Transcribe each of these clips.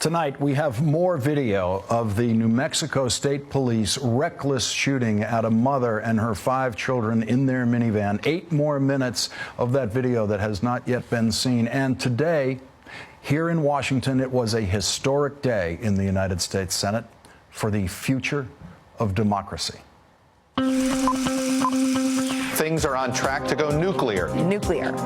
Tonight, we have more video of the New Mexico State Police reckless shooting at a mother and her 5 children in their minivan. 8 more minutes of that video that has not yet been seen. And today, here in Washington, it was a historic day in the United States Senate for the future of democracy. Things are on track to go nuclear.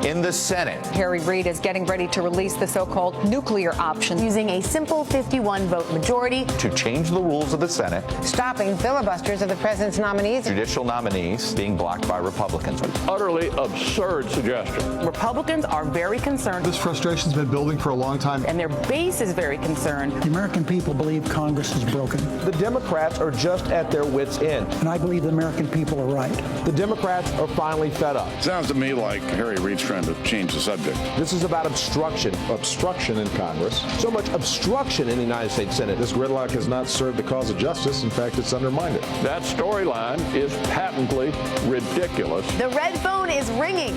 In the Senate. Harry Reid is getting ready to release the so-called nuclear option, using a simple 51-vote majority To change the rules of the Senate. stopping filibusters of the president's nominees. Judicial nominees being blocked by Republicans. Utterly absurd suggestion. Republicans are very concerned. This frustration's been building for a long time. And their base is very concerned. The American people believe Congress is broken. The Democrats are just at their wits' end. And I believe the American people are right. The Democrats are finally fed up. Sounds to me like Harry Reid's trying to change the subject. This is about obstruction. Obstruction in Congress. So much obstruction in the United States Senate. This gridlock has not served the cause of justice. In fact, it's undermined it. That storyline is patently ridiculous. The red phone is ringing.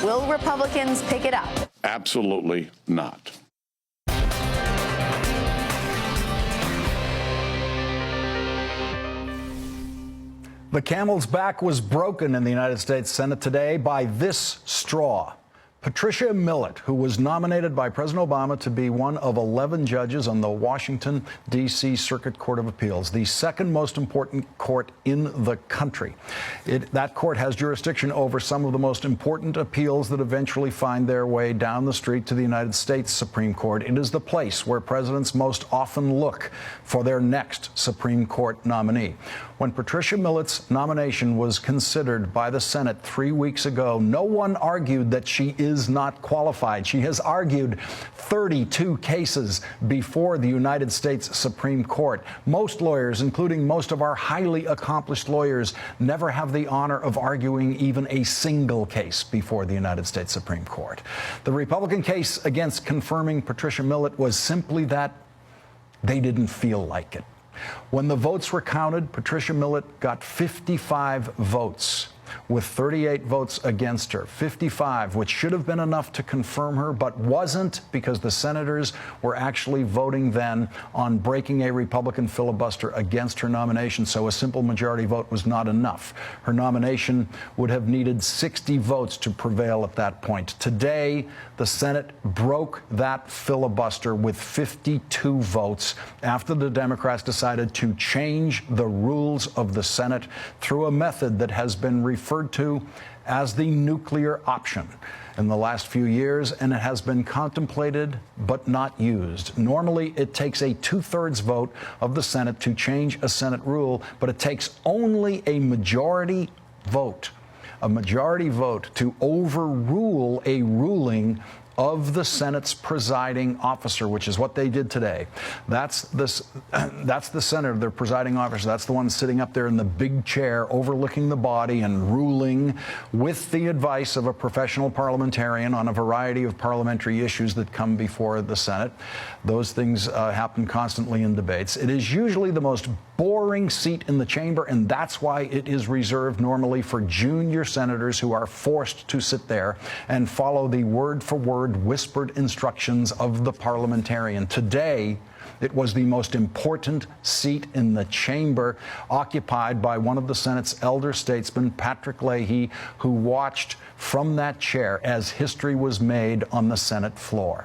Will Republicans pick it up? Absolutely not. The camel's back was broken in the United States Senate today by this straw. Patricia Millett, who was nominated by President Obama to be one of 11 judges on the Washington, D.C. Circuit Court of Appeals, the second most important court in the country. That court has jurisdiction over some of the most important appeals that eventually find their way down the street to the United States Supreme Court. It is the place where presidents most often look for their next Supreme Court nominee. When Patricia Millett's nomination was considered by the Senate 3 weeks ago, no one argued that she is not qualified. She has argued 32 cases before the United States Supreme Court. Most lawyers, including most of our highly accomplished lawyers, never have the honor of arguing even a single case before the United States Supreme Court. The Republican case against confirming Patricia Millett was simply that they didn't feel like it. When the votes were counted, Patricia Millett got 55 votes, with 38 votes against her. 55, which should have been enough to confirm her, but wasn't, because the senators were actually voting then on breaking a Republican filibuster against her nomination, so a simple majority vote was not enough. Her nomination would have needed 60 votes to prevail at that point. Today, the Senate broke that filibuster with 52 votes after the Democrats decided to change the rules of the Senate through a method that has been referred to as the nuclear option in the last few years, and it has been contemplated but not used. Normally, it takes a 2/3 vote of the Senate to change a Senate rule, but it takes only a majority vote to overrule a ruling of the Senate's presiding officer, which is what they did today. That's the senator, their presiding officer. That's the one sitting up there in the big chair overlooking the body and ruling with the advice of a professional parliamentarian on a variety of parliamentary issues that come before the Senate. Those things happen constantly in debates. It is usually the most boring seat in the chamber, and that's why it is reserved normally for junior senators who are forced to sit there and follow the word-for-word whispered instructions of the parliamentarian. Today, it was the most important seat in the chamber, occupied by one of the Senate's elder statesmen, Patrick Leahy, who watched from that chair as history was made on the Senate floor.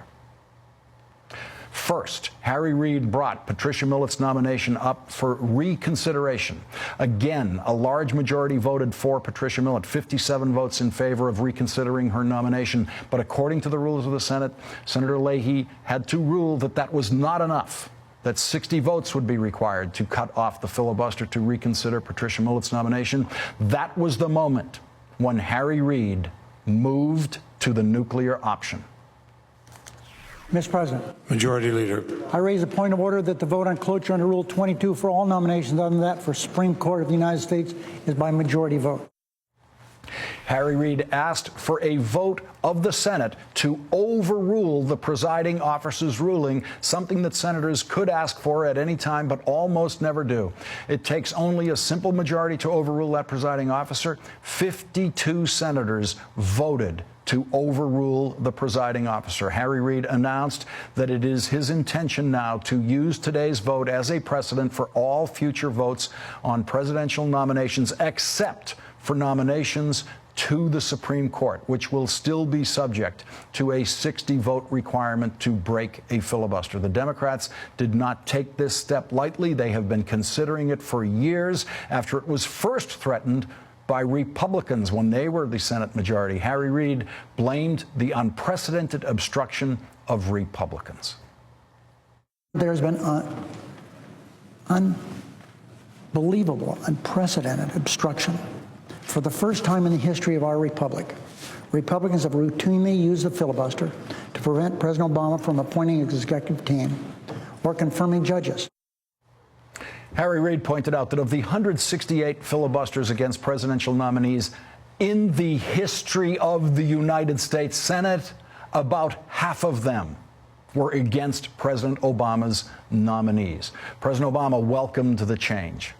First, Harry Reid brought Patricia Millett's nomination up for reconsideration. Again, a large majority voted for Patricia Millett, 57 votes in favor of reconsidering her nomination. But according to the rules of the Senate, Senator Leahy had to rule that that was not enough, that 60 votes would be required to cut off the filibuster to reconsider Patricia Millett's nomination. That was the moment when Harry Reid moved to the nuclear option. Mr. President. Majority Leader. I raise a point of order that the vote on cloture under Rule 22 for all nominations other than that for Supreme Court of the United States is by majority vote. Harry Reid asked for a vote of the Senate to overrule the presiding officer's ruling, something that senators could ask for at any time but almost never do. It takes only a simple majority to overrule that presiding officer. 52 senators voted to overrule the presiding officer. Harry Reid announced that it is his intention now to use today's vote as a precedent for all future votes on presidential nominations, except for nominations to the Supreme Court, which will still be subject to a 60-vote requirement to break a filibuster. The Democrats did not take this step lightly. They have been considering it for years after it was first threatened by Republicans when they were the Senate majority. Harry Reid blamed the unprecedented obstruction of Republicans. There's been unbelievable, unprecedented obstruction. For the first time in the history of our republic, Republicans have routinely used the filibuster to prevent President Obama from appointing an executive team or confirming judges. Harry Reid pointed out that of the 168 filibusters against presidential nominees in the history of the United States Senate, about half of them were against President Obama's nominees. President Obama welcomed the change.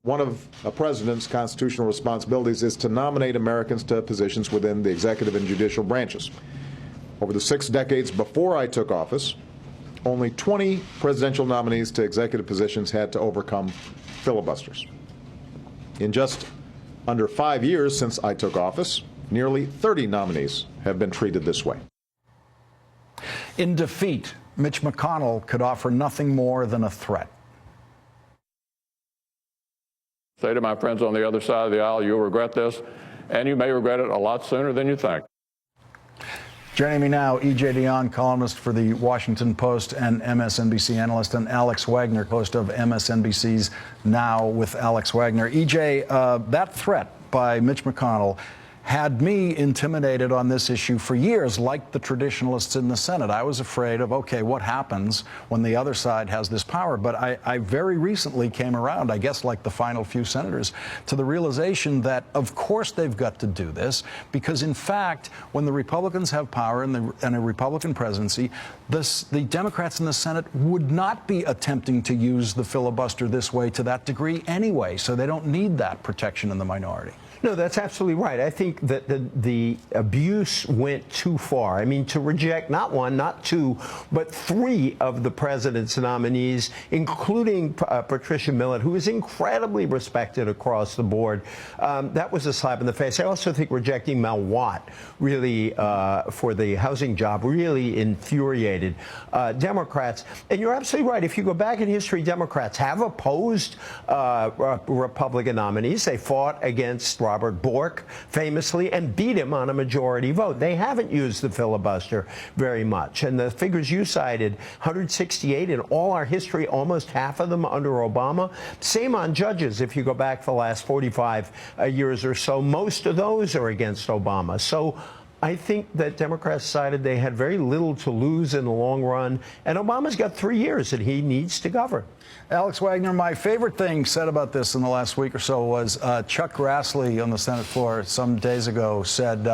One of a president's constitutional responsibilities is to nominate Americans to positions within the executive and judicial branches. Over the 6 decades before I took office, only 20 presidential nominees to executive positions had to overcome filibusters. In just under 5 years since I took office, nearly 30 nominees have been treated this way. In defeat, Mitch McConnell could offer nothing more than a threat. Say to my friends on the other side of the aisle, you'll regret this, and you may regret it a lot sooner than you think. Joining me now, E.J. Dionne, columnist for the Washington Post and MSNBC analyst, and Alex Wagner, host of MSNBC's Now with Alex Wagner. E.J., that threat by Mitch McConnell had me intimidated on this issue for years, like the traditionalists in the Senate. I was afraid of, okay, what happens when the other side has this power? But I very recently came around, I guess like the final few senators, to the realization that, of course, they've got to do this, because, in fact, when the Republicans have power and a Republican presidency, the Democrats in the Senate would not be attempting to use the filibuster this way to that degree anyway, so they don't need that protection in the minority. No, that's absolutely right. I think that the abuse went too far. I mean, to reject not one, not two, but 3 of the president's nominees, including Patricia Millett, who is incredibly respected across the board. That was a slap in the face. I also think rejecting Mel Watt, really, for the housing job, really infuriated Democrats. And you're absolutely right. If you go back in history, Democrats have opposed Republican nominees. They fought against Robert Bork, famously, and beat him on a majority vote. They haven't used the filibuster very much. And the figures you cited, 168 in all our history, almost half of them under Obama. Same on judges. If you go back for the last 45 years or so, most of those are against Obama. So I think that Democrats decided they had very little to lose in the long run, and Obama's got 3 years that he needs to govern. Alex Wagner, my favorite thing said about this in the last week or so was Chuck Grassley on the Senate floor some days ago said,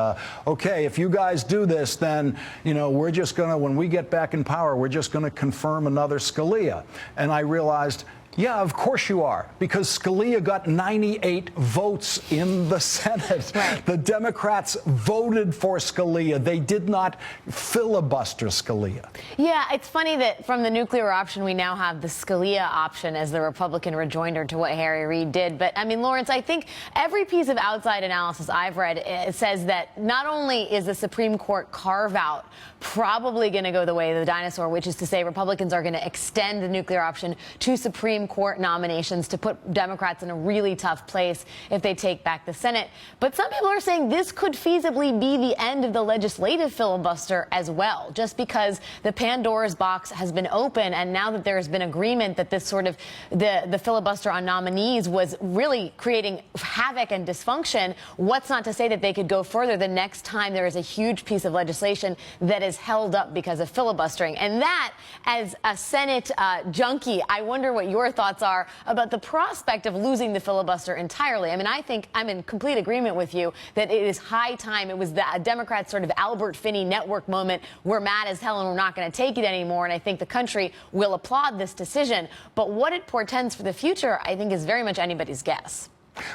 okay, if you guys do this, then, you know, we're just going to, when we get back in power, we're just going to confirm another Scalia. And I realized, yeah, of course you are, because Scalia got 98 votes in the Senate. Right. The Democrats voted for Scalia. They did not filibuster Scalia. Yeah, it's funny that from the nuclear option, we now have the Scalia option as the Republican rejoinder to what Harry Reid did. But, I mean, Lawrence, I think every piece of outside analysis I've read says that not only is the Supreme Court carve-out probably going to go the way of the dinosaur, which is to say Republicans are going to extend the nuclear option to Supreme Court nominations to put Democrats in a really tough place if they take back the Senate. But some people are saying this could feasibly be the end of the legislative filibuster as well, just because the Pandora's box has been open. And now that there has been agreement that this sort of the filibuster on nominees was really creating havoc and dysfunction, what's not to say that they could go further the next time there is a huge piece of legislation that is held up because of filibustering. And that, as a Senate junkie, I wonder what your thoughts are about the prospect of losing the filibuster entirely. I mean, I think I'm in complete agreement with you that it is high time. It was the Democrats' sort of Albert Finney network moment. We're mad as hell and we're not going to take it anymore. And I think the country will applaud this decision. But what it portends for the future, I think, is very much anybody's guess.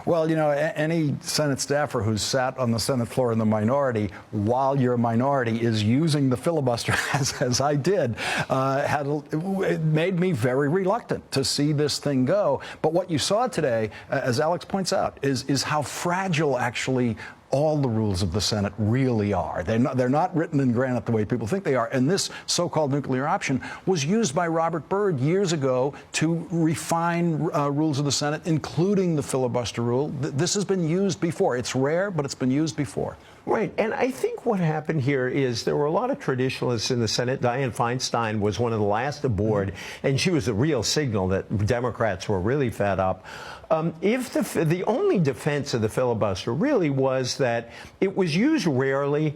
Well, you know, any Senate staffer who's sat on the Senate floor in the minority while your minority is using the filibuster, as I did, it made me very reluctant to see this thing go. But what you saw today, as Alex points out, is how fragile actually all the rules of the Senate really are. They're not written in granite the way people think they are. And this so-called nuclear option was used by Robert Byrd years ago to refine rules of the Senate, including the filibuster rule. This has been used before. It's rare, but it's been used before. Right. And I think what happened here is there were a lot of traditionalists in the Senate. Dianne Feinstein was one of the last aboard, and she was a real signal that Democrats were really fed up. If the only defense of the filibuster really was that it was used rarely,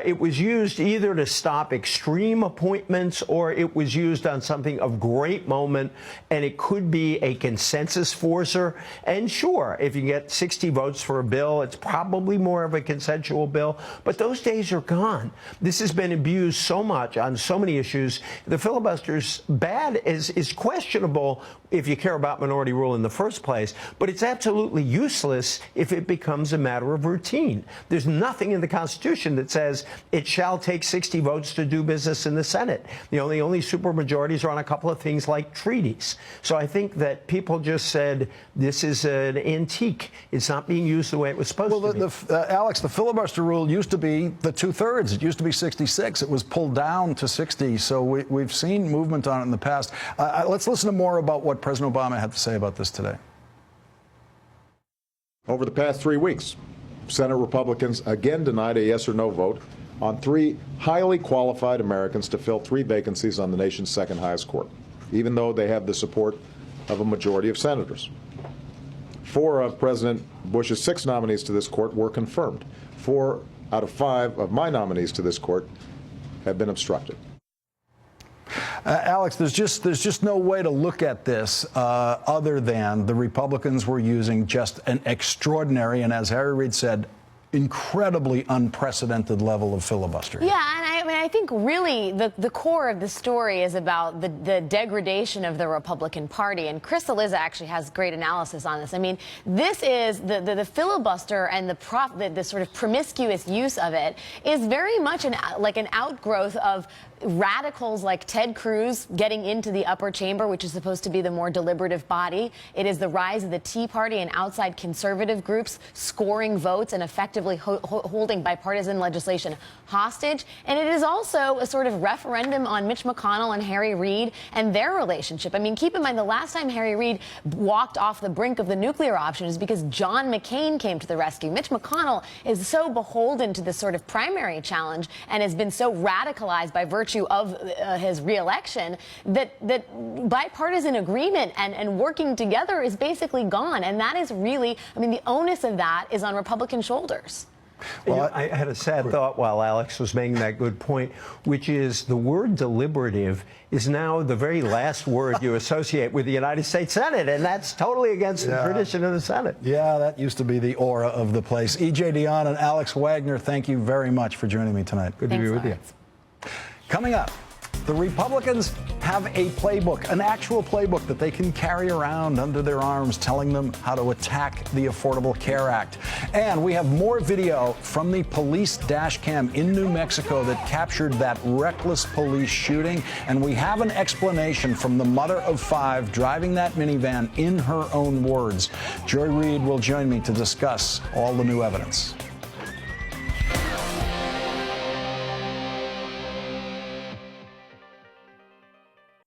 it was used either to stop extreme appointments or it was used on something of great moment, and it could be a consensus forcer. And sure, if you get 60 votes for a bill, it's probably more of a consensual bill, but those days are gone. This has been abused so much on so many issues. The filibuster's bad is questionable if you care about minority rule in the first place, but it's absolutely useless if it becomes a matter of routine. There's nothing in the Constitution that says it shall take 60 votes to do business in the Senate. The only supermajorities are on a couple of things like treaties. So I think that people just said this is an antique. It's not being used the way it was supposed to be. Alex, the filibuster rule used to be the 2/3. It used to be 66. It was pulled down to 60. So we've seen movement on it in the past. Let's listen to more about what President Obama had to say about this today. Over the past 3 weeks, Senate Republicans again denied a yes or no vote on 3 highly qualified Americans to fill 3 vacancies on the nation's second highest court, even though they have the support of a majority of senators. 4 of President Bush's 6 nominees to this court were confirmed. 4 out of 5 of my nominees to this court have been obstructed. Alex, there's just no way to look at this other than the Republicans were using just an extraordinary, and as Harry Reid said, incredibly unprecedented level of filibuster. Yeah, and I think really the core of the story is about the degradation of the Republican Party, and Chris Cillizza actually has great analysis on this. I mean, this is the filibuster and the sort of promiscuous use of it is very much an outgrowth of radicals like Ted Cruz getting into the upper chamber, which is supposed to be the more deliberative body. It is the rise of the Tea Party and outside conservative groups scoring votes and effectively holding bipartisan legislation hostage. And it is also a sort of referendum on Mitch McConnell and Harry Reid and their relationship. I mean, keep in mind the last time Harry Reid walked off the brink of the nuclear option is because John McCain came to the rescue. Mitch McConnell is so beholden to this sort of primary challenge and has been so radicalized by virtue of his reelection that bipartisan agreement and working together is basically gone. And that is really, I mean, the onus of that is on Republican shoulders. Well, I had a sad thought while Alex was making that good point, which is the word deliberative is now the very last word you associate with the United States Senate, and that's totally against the tradition of the Senate. Yeah, that used to be the aura of the place. E.J. Dionne and Alex Wagner, thank you very much for joining me tonight. Good to be with you. Coming up, the Republicans have a playbook, an actual playbook that they can carry around under their arms, telling them how to attack the Affordable Care Act. And we have more video from the police dash cam in New Mexico that captured that reckless police shooting. And we have an explanation from the mother of 5 driving that minivan in her own words. Joy Reid will join me to discuss all the new evidence.